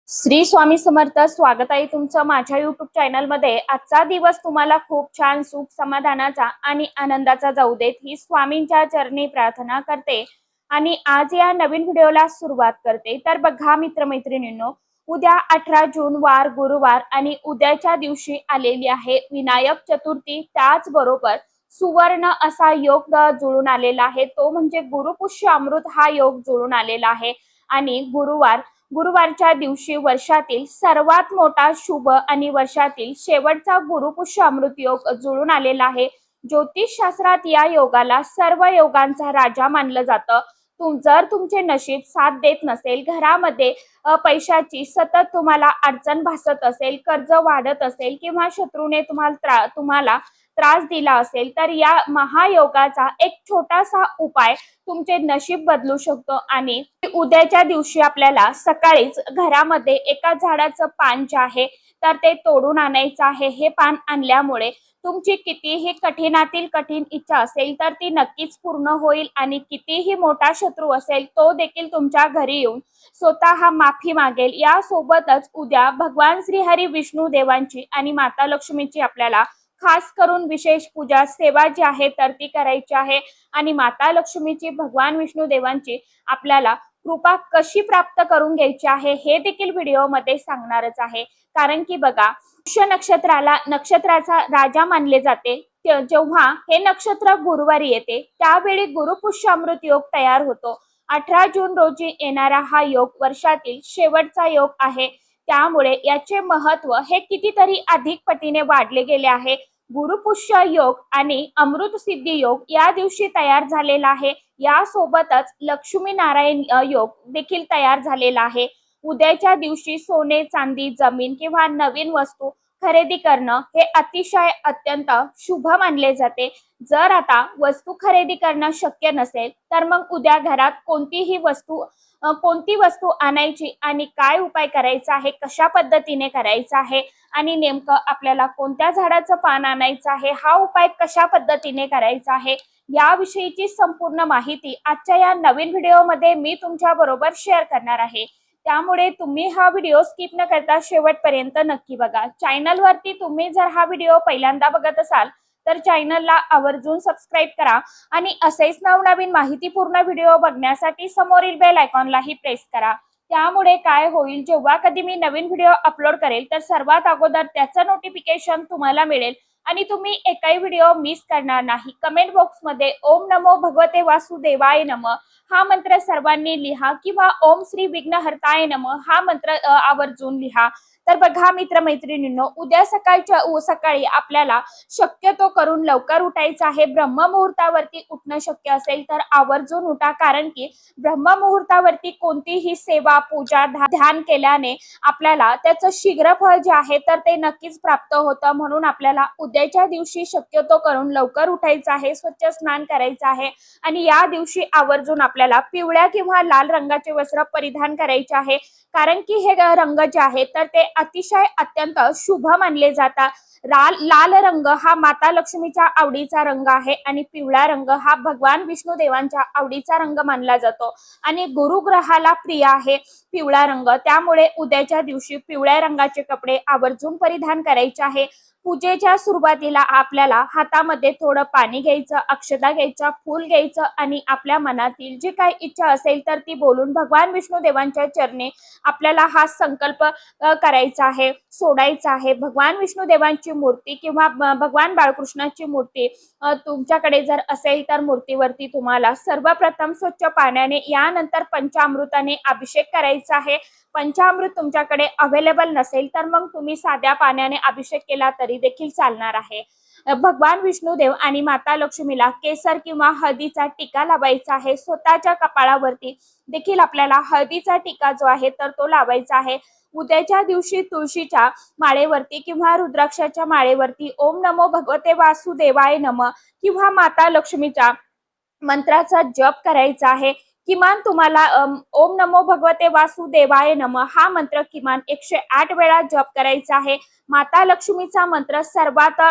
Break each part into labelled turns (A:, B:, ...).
A: श्री स्वामी समर्थ. स्वागत आहे तुमचं माझ्या युट्यूब चॅनल मध्ये. आजचा दिवस तुम्हाला खूप छान सुख समाधानाचा आणि आनंदाचा जाऊ देत ही स्वामींच्या चरणी प्रार्थना करते आणि आज या नवीन व्हिडिओला सुरुवात करते. तर बघा मित्रमैत्रिणींनो, उद्या 18 जून वार गुरुवार आणि उद्याच्या दिवशी आलेली आहे विनायक चतुर्थी. त्याचबरोबर सुवर्ण असा योग जुळून आलेला आहे, तो म्हणजे गुरुपुष्य अमृत हा योग जुळून आलेला आहे. आणि गुरुवारच्या दिवशी वर्षातील सर्वात मोठा शुभ आणि वर्षातील शेवटचा गुरुपुष्य अमृत योग जुळून आलेला आहे. ज्योतिष शास्त्रात या योगाला सर्व योगांचा राजा मानलं जातं. जर तुमचे नशीब साथ देत नसेल, घरामध्ये पैशाची सतत तुम्हाला अडचण भासत असेल, कर्ज वाढत असेल किंवा शत्रूने तुम्हाला त्रास दिला असेल, तर या महायोगाचा एक छोटासा उपाय तुमचे नशीब बदलू शकतो. आणि उद्याच्या दिवशी आपल्याला सकाळीच घरामध्ये एका झाडाचं पान जे आहे तर ते तोडून आणायचं आहे. हे पान आणल्यामुळे तुमची कितीही कठीणातील कठीण इच्छा असेल तर ती नक्कीच पूर्ण होईल आणि कितीही मोठा शत्रू असेल तो देखील तुमच्या घरी येऊन स्वतः माफी मागेल. यासोबतच उद्या भगवान श्री हरी विष्णू देवांची आणि माता लक्ष्मीची आपल्याला खास करून विशेष पूजा सेवा जी आहे तर ती करायची आहे. आणि माता लक्ष्मीची भगवान विष्णू देवांची आपल्याला कृपा कशी प्राप्त करून घ्यायची आहे हे देखील व्हिडिओमध्ये सांगणारच आहे. कारण की बघा, पुष्य नक्षत्राला नक्षत्राचा राजा मानले जाते. जेव्हा हे नक्षत्र गुरुवारी येते त्यावेळी गुरुपुष्य अमृत योग तयार होतो. 18 जून रोजी येणारा हा योग वर्षातील शेवटचा योग आहे. त्यामुळे याचे महत्व हे कितीतरी अधिक पटीने वाढले गेले आहे. गुरुपुष्य योग आणि अमृत सिद्धी योग या दिवशी तयार झालेला आहे. यासोबतच लक्ष्मी नारायण योग देखील तयार झालेला आहे. उद्याच्या दिवशी सोने चांदी जमीन किंवा नवीन वस्तू खरेदी करणं हे अतिशय अत्यंत शुभ मानले जाते. जर आता वस्तू खरेदी करणं शक्य नसेल तर मग उद्या घरात कोणती वस्तू आणायची आणि काय उपाय करायचा आहे, कशा पद्धतीने करायचा आहे आणि नेमकं आपल्याला कोणत्या झाडाचं पान आणायचं आहे, हा उपाय कशा पद्धतीने करायचा आहे, याविषयीची संपूर्ण माहिती आजच्या या नवीन व्हिडिओमध्ये मी तुमच्या बरोबर शेअर करणार आहे. त्यामुळे तुम्ही हा व्हिडिओ स्किप न करता शेवटपर्यंत नक्की बघा. चॅनलवरती तुम्ही जर हा व्हिडिओ पहिल्यांदा बघत असाल तर चॅनलला आवर्जून सबस्क्राईब करा आणि असेच नवनवीन माहितीपूर्ण व्हिडिओ बघण्यासाठी समोरील बेल आयकॉनलाही प्रेस करा. त्यामुळे काय होईल, जेव्हा कधी मी नवीन व्हिडिओ अपलोड करेल तर सर्वात अगोदर त्याचं नोटिफिकेशन तुम्हाला मिळेल आणि तुम्ही एकही व्हिडिओ मिस करणार नाही. कमेंट बॉक्समध्ये ओम नमो भगवते वासुदेवाय नमः हा मंत्र सर्वांनी लिहा किंवा ओम श्री विघ्नहर्ताय नमः हा मंत्र आवर्जून लिहा. तर बघा मित्रमैत्रिणींनो, उद्या सकाळी आपल्याला शक्यतो करून लवकर उठायचं आहे. ब्रह्ममुहूर्तावरती उठणं शक्य असेल तर आवर्जून उठा, कारण की ब्रह्ममुहूर्तावरती कोणतीही सेवा पूजा ध्यान केल्याने आपल्याला त्याचं शीघ्र फळ जे आहे तर ते नक्कीच प्राप्त होतं. म्हणून आपल्याला उद्याच्या दिवशी शक्यतो करून लवकर उठायचं आहे, स्वच्छ स्नान करायचं आहे आणि या दिवशी आवर्जून आपल्याला पिवळ्या किंवा लाल रंगाचे वस्त्र परिधान करायचे आहे. कारण की हे रंग जे आहे तर ते अतिशय अत्यंत शुभ मानले जातात. लाल रंग हा माता लक्ष्मीच्या आवडीचा रंग आहे आणि पिवळा रंग हा भगवान विष्णू देवांच्या आवडीचा रंग मानला जातो आणि गुरुग्रहाला प्रिय आहे पिवळा रंग. त्यामुळे उद्याच्या दिवशी पिवळ्या रंगाचे कपडे आवर्जून परिधान करायचे आहे. पूजेच्या सुरुवातीला आपल्याला हातामध्ये थोडं पाणी घ्यायचं, अक्षता घ्यायच्या, फूल घ्यायचं आणि आपल्या मनातील जी काही इच्छा असेल तर ती बोलून भगवान विष्णू देवांच्या चरणी आपल्याला हा संकल्प करायचा आहे, सोडायचा आहे. भगवान विष्णू देवांची मूर्ती किंवा भगवान बाळकृष्णाची मूर्ती तुमच्याकडे जर असेल तर मूर्तीवरती तुम्हाला सर्वप्रथम स्वच्छ पाण्याने यानंतर पंचामृताने अभिषेक करायचा आहे. पंचामृत तुमच्याकडे अवेलेबल नसेल तर मग तुम्ही साध्या पाण्याने अभिषेक केला तरी देखील चालणार आहे. भगवान विष्णुदेव आणि माता लक्ष्मीला केसर किंवा हळदीचा टीका लावायचा आहे. स्वतःच्या कपाळावरती देखील आपल्याला हळदीचा टीका जो आहे तर तो लावायचा आहे. उद्याच्या दिवशी तुळशीच्या माळेवरती किंवा रुद्राक्षाच्या माळेवरती ओम नमो भगवते वासुदेवाय नमः किंवा माता लक्ष्मीच्या मंत्राचा जप करायचा आहे. किमान तुम्हाला ओम नमो भगवते वासुदेवाय नमः हा मंत्र किमान 108 वेळा जप करायचा आहे. माता लक्ष्मीचा मंत्र सर्वात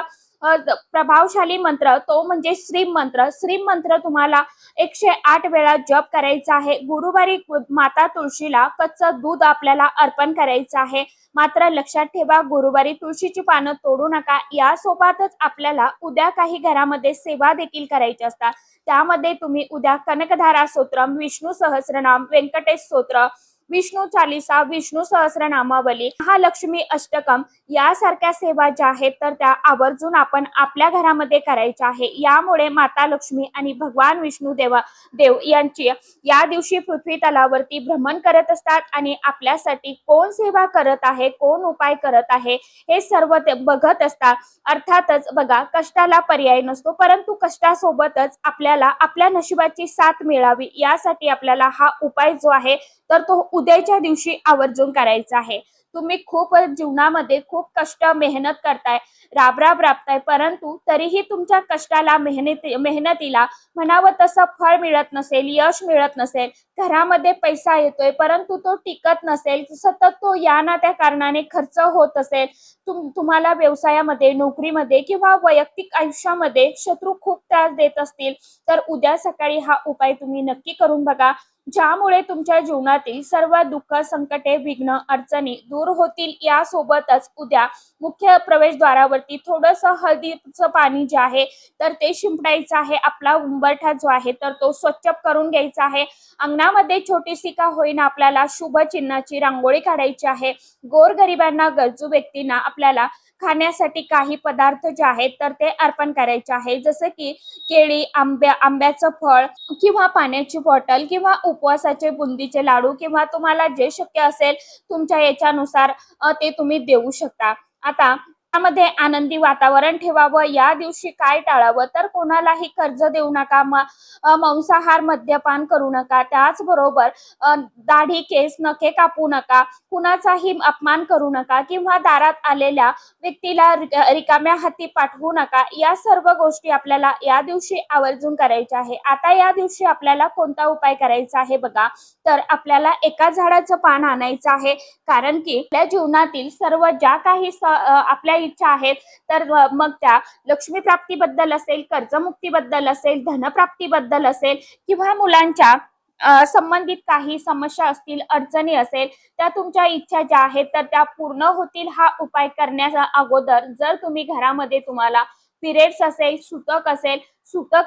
A: प्रभावशाली मंत्र तो म्हणजे श्रीम मंत्र. श्रीम मंत्र तुम्हाला 108 वेळा जप करायचा आहे. गुरुवारी माता तुळशीला कच्चं दूध आपल्याला अर्पण करायचं आहे. मात्र लक्षात ठेवा, गुरुवारी तुळशीची पानं तोडू नका. यासोबतच आपल्याला उद्या काही घरामध्ये सेवा देखील करायची असतात. त्यामध्ये तुम्ही उद्या कनकधारा स्तोत्रम, विष्णू सहस्रनाम, व्यंकटेश स्तोत्र, विष्णू चालीसा, विष्णू सहस्रनामावली, महालक्ष्मी अष्टकम यासारख्या सेवा ज्या आहेत तर त्या आवर्जून आपण आपल्या घरामध्ये करायच्या आहे. यामुळे माता लक्ष्मी आणि भगवान विष्णू देव यांची या दिवशी पृथ्वी तलावरती भ्रमण करत असतात आणि आपल्यासाठी कोण सेवा करत आहे, कोण उपाय करत आहे हे सर्व ते बघत असतात. अर्थातच बघा, कष्टाला पर्याय नसतो, परंतु कष्टासोबतच आपल्याला आपल्या नशिबाची साथ मिळावी यासाठी आपल्याला हा उपाय जो आहे तर तो उद्याच्या दिवशी आवर्जून करायचा आहे. तुम्ही खूप जीवनामध्ये खूप कष्ट मेहनत करताय, राबताय, परंतु तरीही तुमच्या कष्टाला मेहनतीला म्हणावं तसं फळ मिळत नसेल, यश मिळत नसेल, घरामध्ये पैसा येतोय परंतु तो टिकत नसेल, सतत तो या ना त्या कारणाने खर्च होत असेल, तुम्हाला व्यवसायामध्ये, नोकरीमध्ये किंवा वैयक्तिक आयुष्यामध्ये शत्रू खूप त्रास देत असतील तर उद्या सकाळी हा उपाय तुम्ही नक्की करून बघा. ज्यामुळे तुमच्या जीवनातील सर्व दुःख, संकटे, विघ्न, अडचणी दूर होतील. यासोबतच उद्या मुख्य प्रवेशद्वारावरती थोडंसं हळदीचं पाणी जे आहे तर ते शिंपडायचं आहे. आपला उंबरठा जो आहे तर तो स्वच्छ करून घ्यायचा आहे. अंगणामध्ये छोटीशी का होईना आपल्याला शुभ चिन्हाची रांगोळी काढायची आहे. गोरगरिबांना, गरजू व्यक्तींना आपल्याला खाण्यासाठी काही पदार्थ जे आहेत तर ते अर्पण करायचे आहे. जसं की केळी, आंब्याचं फळ किंवा पाण्याची बॉटल किंवा उपवासाचे बुंदीचे लाडू किंवा तुम्हाला जे शक्य असेल तुमच्या याच्यानुसार ते तुम्ही देऊ शकता. आता त्यामध्ये आनंदी वातावरण ठेवावं. या दिवशी काय टाळावं तर कोणालाही कर्ज देऊ नका, मांसाहार, मद्यपान करू नका. त्याचबरोबर दाढी, केस, नखे कापू नका, कुणाचाही अपमान करू नका किंवा दारात आलेल्या व्यक्तीला रिकाम्या हाती पाठवू नका. या सर्व गोष्टी आपल्याला या दिवशी आवर्जून करायच्या आहे. आता या दिवशी आपल्याला कोणता उपाय करायचा आहे बघा, तर आपल्याला एका झाडाचं पान आणायचं आहे. कारण की आपल्या जीवनातील सर्व ज्या काही आपल्या इच्छा आहेत तर मग त्या लक्ष्मी प्राप्तीबद्दल असेल, कर्जमुक्तीबद्दल असेल, धनप्राप्तीबद्दल असेल किंवा मुलांच्या संबंधित काही समस्या असतील, अडचणी असेल, त्या तुमच्या इच्छा ज्या आहेत तर त्या पूर्ण होतील. हा उपाय करण्याच्या अगोदर जर तुम्ही घरामध्ये तुम्हाला पिरियड्स असेल, सुतक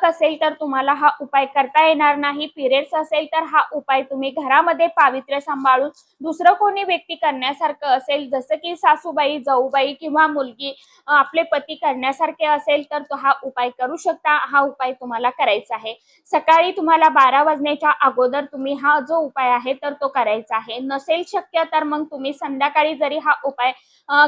A: असेल तर तुम्हाला हा उपाय करता येणार नाही. पिरियड्स असेल तर हा उपाय तुम्ही घरामध्ये पावित्र्य सांभाळून दुसरं कोणी व्यक्ती करण्यासारखं असेल, जसं की सासूबाई, जाऊबाई किंवा मुलगी, आपले पती करण्यासारखे असेल तर तो हा उपाय करू शकता. हा उपाय तुम्हाला करायचा आहे. सकाळी तुम्हाला 12 वाजण्याच्या अगोदर तुम्ही हा जो उपाय आहे तर तो करायचा आहे. नसेल शक्य तर मग तुम्ही संध्याकाळी जरी हा उपाय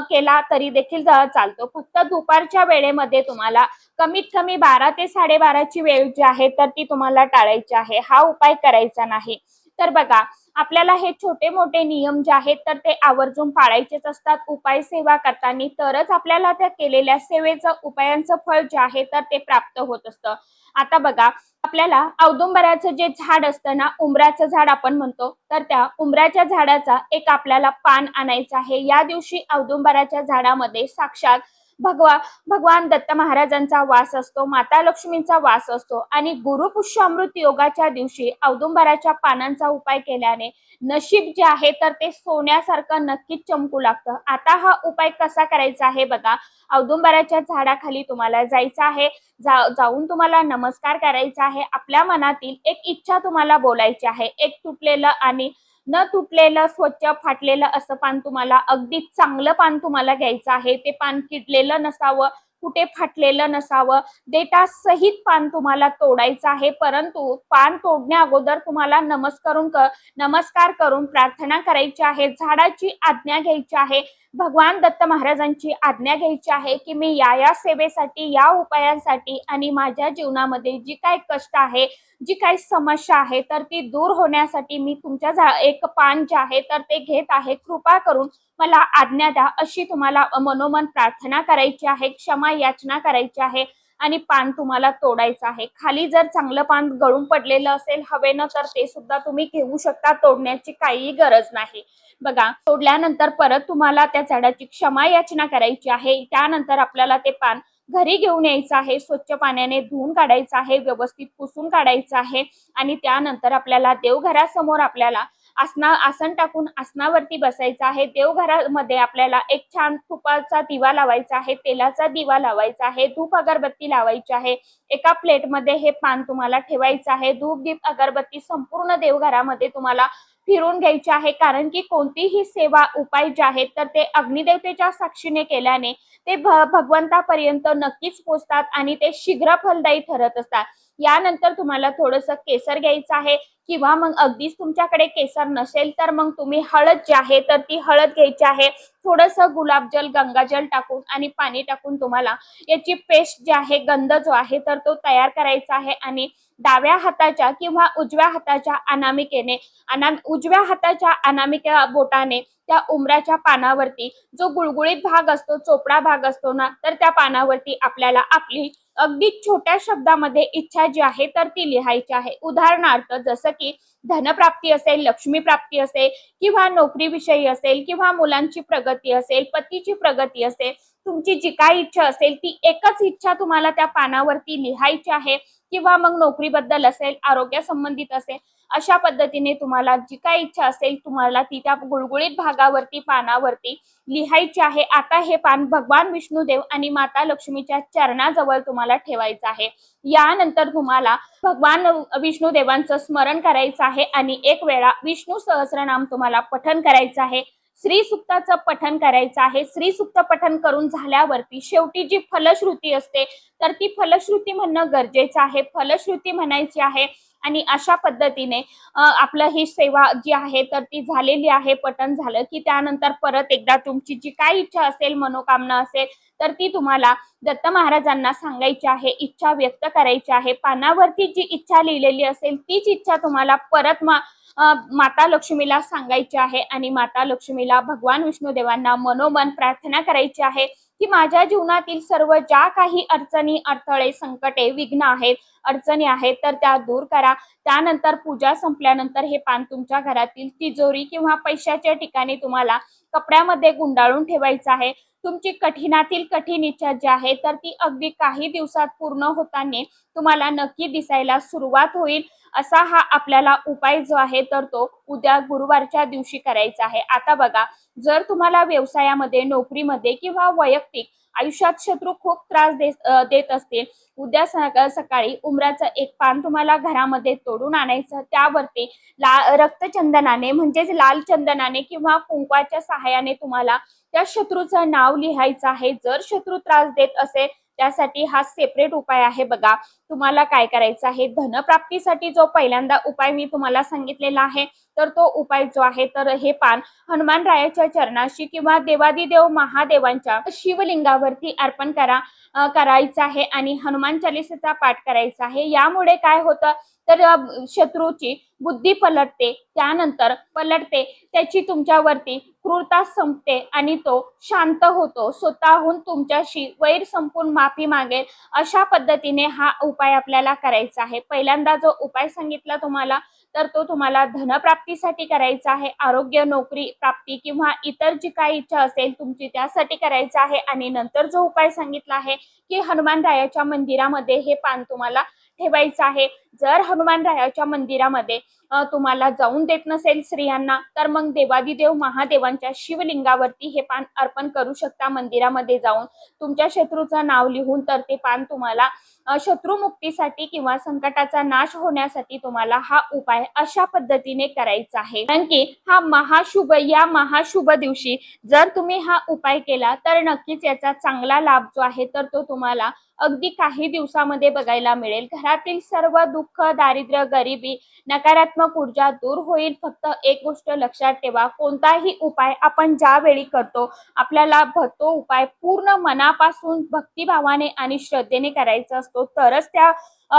A: केला तरी देखील चालतो. फक्त दुपारच्या वेळेमध्ये तुम्हाला कमीत कमी 12 ते 12:30ची वेळ जी आहे तर ती तुम्हाला टाळायची आहे. हा उपाय करायचा नाही. तर बघा, आपल्याला हे छोटे मोठे नियम जे आहेत तर ते आवर्जून पाळायचेच असतात उपाय सेवा करताना, तरच आपल्याला त्या केलेल्या सेवेचं, उपायांचं फळ जे आहे तर ते प्राप्त होत असतं. आता बघा, आपल्याला औदुंबराचं जे झाड असतं ना, उंबराचं झाड आपण म्हणतो, तर त्या उंबराच्या झाडाचा एक आपल्याला पान आणायचं आहे. या दिवशी औदुंबराच्या झाडामध्ये साक्षात भगवान दत्त महाराजांचा वास असतो, माता लक्ष्मींचा वास असतो आणि गुरुपुष्यामृत योगाच्या दिवशी औदुंबराच्या पानांचा उपाय केल्याने नशीब जे आहे तर ते सोन्यासारखं नक्कीच चमकू लागतं. आता हा उपाय कसा करायचा आहे बघा, औदुंबराच्या झाडाखाली तुम्हाला जायचं आहे. जाऊन तुम्हाला नमस्कार करायचा आहे. आपल्या मनातील एक इच्छा तुम्हाला बोलायची आहे. एक तुटलेलं आणि न तुटलेलं, स्वच्छ फाटलेलं असं पान तुम्हाला, अगदी चांगलं पान तुम्हाला घ्यायचं आहे. ते पान किडलेलं नसावं, कुठे फाटलेलं नसावं, देठा सहित पान तुम्हाला तोडायचं आहे. परंतु पान तोडण्या अगोदर तुम्हाला नमस्कार करून प्रार्थना करायची आहे. झाडाची आज्ञा घ्यायची आहे. भगवान दत्त महाराजांची आज्ञा घ्यायची आहे की मी या सेवेसाठी, या उपायांसाठी आणि माझ्या जीवनामध्ये जी काही कष्ट आहे, जी काही समस्या आहे तर ती दूर होण्यासाठी मी तुमच्या एक पान जे आहे तर ते घेत आहे. कृपा करून मला आज्ञा द्या, अशी तुम्हाला मनोमन प्रार्थना करायची आहे, क्षमा याचना करायची आहे आणि पान तुम्हाला तोडायचं आहे. खाली जर चांगलं पान गळून पडलेलं असेल हवेनं तर ते सुद्धा तुम्ही घेऊ शकता, तोडण्याची काहीही गरज नाही. बघा, तोडल्यानंतर परत तुम्हाला त्या झाडाची क्षमा याचना करायची आहे. त्यानंतर आपल्याला ते पान घरी घेऊन यायचं आहे, स्वच्छ पाण्याने धुवून काढायचं आहे, व्यवस्थित पुसून काढायचं आहे आणि त्यानंतर आपल्याला देवघरासमोर आपल्याला आसन टाकून आसनावरती बसायचं आहे। देवघरामध्ये आपल्याला एक छान तुपाचा दिवा लावायचा आहे, तेलाचा दिवा लावायचा आहे, धूप अगरबत्ती लावायची आहे। एका प्लेटमध्ये हे पान तुम्हाला ठेवायचं आहे। धूप दीप अगरबत्ती संपूर्ण देवघरामध्ये तुम्हाला फिरून घ्यायचे आहे, कारण की कोणतीही सेवा उपाय जे आहेत तर ते अग्निदेवतेच्या साक्षीने केल्याने ते भगवंतापर्यंत नक्कीच पोहोचतात आणि ते शीघ्र फलदायी ठरत असतात। यानंतर तुम्हाला थोडंसं केसर घ्यायचं आहे किंवा मग अगदीच तुमच्याकडे केसर नसेल तर मग तुम्ही हळद जी आहे तर ती हळद घ्यायची आहे। थोडंसं गुलाबजल गंगाजल टाकून आणि पाणी टाकून तुम्हाला याची पेस्ट जी आहे, गंध जो आहे तर तो तयार करायचा आहे आणि डाव्या हाताच्या किंवा उजव्या हाताच्या अनामिकेने उजव्या हाताच्या अनामिका बोटाने त्या उमराच्या पानावरती जो गुळगुळीत भाग असतो, चोपडा भाग असतो ना, तर त्या पानावरती आपल्याला आपली अगदी छोट्या शब्दामध्ये इच्छा जी आहे तर ती लिहायची आहे। उदाहरणार्थ जसं की धनप्राप्ती असेल, लक्ष्मी प्राप्ती असेल किंवा नोकरीविषयी असेल किंवा मुलांची प्रगती असेल, पतीची प्रगती असेल, तुमची जी काही इच्छा असेल ती एकच इच्छा तुम्हाला त्या पानावरती लिहायची आहे किंवा मग नोकरीबद्दल असेल, आरोग्यासंबंधित असेल, अशा पद्धतीने तुम्हाला जी काही इच्छा असेल तुम्हाला ती त्या गुळगुळीत भागावरती पानावरती लिहायची आहे। आता हे पान भगवान विष्णुदेव आणि माता लक्ष्मीच्या चरणाजवळ तुम्हाला ठेवायचं आहे। यानंतर तुम्हाला भगवान विष्णुदेवांचं स्मरण करायचं आहे आणि एक वेळा विष्णू सहस्रनाम तुम्हाला पठण करायचं आहे। श्री सुक्ताचं पठण करायचं आहे। श्री सुक्त पठण करून झाल्यावरती शेवटी जी फलश्रुती असते तर ती फलश्रुती म्हणणं गरजेचं आहे। फलश्रुती म्हणायची आहे आणि अशा पद्धतीने आपलं ही सेवा जी आहे तर ती झालेली आहे। पठण झालं की त्यानंतर परत एकदा तुमची जी काही इच्छा असेल, मनोकामना असेल तर ती तुम्हाला दत्त महाराजांना सांगायची आहे, इच्छा व्यक्त करायची आहे। पानावरती जी इच्छा लिहिलेली असेल तीच इच्छा तुम्हाला परत माता लक्ष्मीला सांगायची आहे आणि माता लक्ष्मीला भगवान विष्णुदेवांना मनोमन प्रार्थना करायची आहे की माझ्या जीवनातील सर्व ज्या काही अडचणी, अडथळे, संकटे, विघ्न आहेत, अडचणी आहेत तर त्या दूर करा। त्यानंतर पूजा संपल्यानंतर हे पान तुमच्या घरातील तिजोरी किंवा पैशाच्या ठिकाणी तुम्हाला कपड्यामध्ये गुंडाळून ठेवायचं आहे। तुमची कठीणातील कठीण इच्छा जी आहे तर ती अगदी काही दिवसात पूर्ण होताना तुम्हाला नक्की दिसायला सुरुवात होईल। असा हा आपल्याला उपाय जो आहे तर तो उद्या गुरुवारच्या दिवशी करायचा आहे। आता बघा, जर तुम्हाला व्यवसायामध्ये, नोकरीमध्ये किंवा वैयक्तिक आयुष्यात शत्रू खूप त्रास देत असतील, उद्या सकाळी उमराचं एक पान तुम्हाला घरामध्ये तोडून आणायचं। त्यावरती रक्तचंदनाने म्हणजेच लाल चंदनाने किंवा कुंकवाच्या सहाय्याने तुम्हाला त्या शत्रूचं नाव लिहायचं आहे। जर शत्रू त्रास देत असेल त्यासाठी हा सेपरेट उपाय आहे। बघा, तुम्हाला काय करायचं आहे, धनप्राप्तीसाठी जो पहिल्यांदा उपाय मी तुम्हाला सांगितलेला आहे तर तो उपाय जो आहे तर हे पान हनुमान रायाच्या चरणाशी किंवा देवादिदेव महादेवांच्या शिवलिंगावरती अर्पण करायचं आहे आणि हनुमान चालीसाचा पाठ करायचा आहे। यामुळे काय होतं तर शत्रूची बुद्धी पलटते, त्यानंतर त्याची तुमच्यावरती क्रूरता संपते आणि तो शांत होतो, स्वतःहून तुमच्याशी वैर संपून माफी मागेल। अशा पद्धतीने हा उपाय आपल्याला करायचा आहे। पहिल्यांदा जो उपाय सांगितला तुम्हाला तर तो तुम्हाला धनप्राप्तीसाठी करायचा आहे, आरोग्य, नोकरी प्राप्ती किंवा इतर जी काही इच्छा असेल तुमची त्यासाठी करायचा आहे आणि नंतर जो उपाय सांगितला आहे की हनुमान रायाच्या मंदिरामध्ये हे पान तुम्हाला ठेवायचं आहे। जर हनुमान रायाच्या मंदिरामध्ये तुम्हाला जाऊन देत नसेल स्त्रियांना तर मग देवादिदेव महादेवांच्या शिवलिंगावरती हे पान अर्पण करू शकता। मंदिरामध्ये जाऊन तुमच्या शत्रूचं नाव लिहून तर ते पान तुम्हाला शत्रुमुक्तीसाठी किंवा संकटाचा नाश होण्यासाठी तुम्हाला हा उपाय अशा पद्धतीने करायचा आहे। कारण की या महाशुभ दिवशी जर तुम्ही हा उपाय केला तर नक्कीच याचा चांगला लाभ जो आहे तर तो तुम्हाला अगदी काही दिवसामध्ये बघायला मिळेल। घरातील सर्व दुःख, दारिद्र्य, गरिबी, नकारात्मक ऊर्जा दूर होईल। फक्त एक गोष्ट लक्षात ठेवा, कोणताही उपाय आपण ज्यावेळी करतो आपल्याला तो उपाय पूर्ण मनापासून भक्तिभावाने आणि श्रद्धेने करायचा असतो, तरच त्या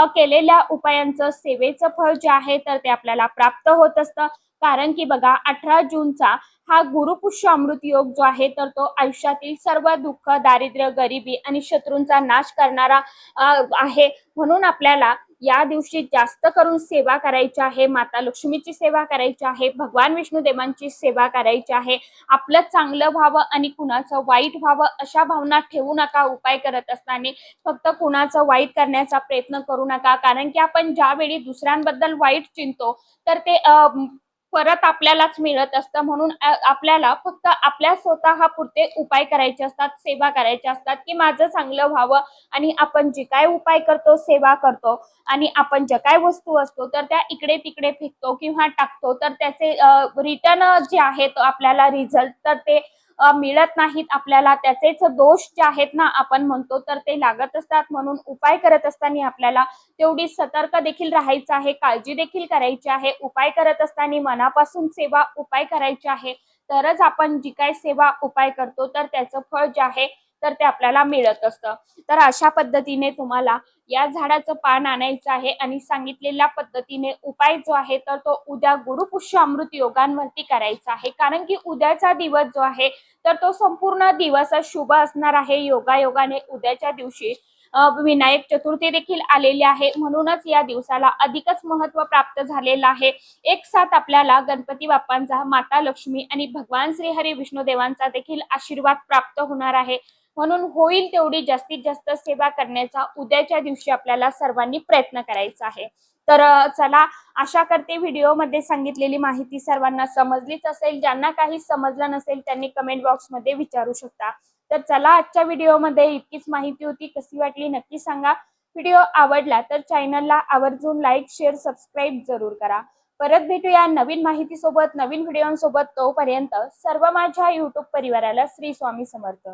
A: केलेल्या उपायांचं सेवेचं फळ जे आहे तर ते आपल्याला प्राप्त होत असतं। कारण की बघा, 18 जूनचा हा गुरुपुष्य अमृत योग जो आहे तर तो आयुष्यातील सर्व दुःख, दारिद्र्य, गरिबी आणि शत्रूंचा नाश करणारा आहे। म्हणून आपल्याला या दिवशी जास्त करून सेवा करायची आहे, माता लक्ष्मीची सेवा करायची आहे, भगवान विष्णुदेवांची सेवा करायची आहे. आपलं चांगलं व्हावं आणि कुणाचं वाईट व्हावं अशा भावना ठेवू नका. उपाय करत असताना फक्त कुणाचं वाईट करण्याचा प्रयत्न करू नका, कारण की आपण ज्यावेळी दुसऱ्यांबद्दल वाईट चिंतो तर ते परत आपल्यालाच मिळत असतं. म्हणून आपल्याला फक्त आपल्या स्वतःपुरते उपाय करायचे असतात, सेवा करायच्या असतात, की माझं चांगलं व्हावं. आणि आपण जे काय उपाय करतो, सेवा करतो आणि आपण ज्या काय वस्तू असतो तर त्या इकडे तिकडे फेकतो किंवा टाकतो, तर त्याचे रिटर्न जे आहेत आपल्याला रिझल्ट तर ते मिळत नाहीत आपल्याला. त्याचेच दोष जे आहेत ना आपण म्हणतो तर ते लागत असतात. म्हणून उपाय करत असताना आपल्याला तेवढी सतर्क देखील राहायचं आहे, काळजी देखील करायची आहे. उपाय करत असताना मनापासून सेवा उपाय करायचे आहे, तरच आपण जी काय सेवा उपाय करतो तर त्याचं फळ जे आहे तर ते आपल्याला मिळत असतं. तर अशा पद्धतीने तुम्हाला या झाडाचं पान आणायचं आहे आणि सांगितलेल्या पद्धतीने उपाय जो आहे तर तो उद्या गुरुपुष्य अमृत योगांवरती करायचा आहे, कारण की उद्याचा दिवस जो आहे तर तो संपूर्ण दिवस शुभ असणार आहे. योगायोगाने उद्याच्या दिवशी विनायक चतुर्थी देखील आलेली आहे, म्हणूनच या दिवसाला अधिकच महत्त्व प्राप्त झालेलं आहे. एक साथ आपल्याला गणपती बाप्पांचा, माता लक्ष्मी आणि भगवान श्री हरी विष्णुदेवांचा देखील आशीर्वाद प्राप्त होणार आहे. म्हणून होईल तेवढी जास्तीत जास्त सेवा करण्याचा उद्याच्या दिवशी आपल्याला सर्वांनी प्रयत्न करायचा आहे. तर चला, आशा करते व्हिडिओमध्ये सांगितलेली माहिती सर्वांना समजलीच असेल. ज्यांना काही समजलं नसेल त्यांनी कमेंट बॉक्समध्ये विचारू शकता. तर चला, आजच्या व्हिडिओमध्ये इतकीच माहिती होती. कशी वाटली नक्की सांगा. व्हिडिओ आवडला तर चॅनलला आवर्जून लाईक, शेअर, सबस्क्राईब जरूर करा. परत भेटूया नवीन माहितीसोबत, नवीन व्हिडिओसोबत. तोपर्यंत सर्व माझ्या युट्यूब परिवाराला श्री स्वामी समर्थ.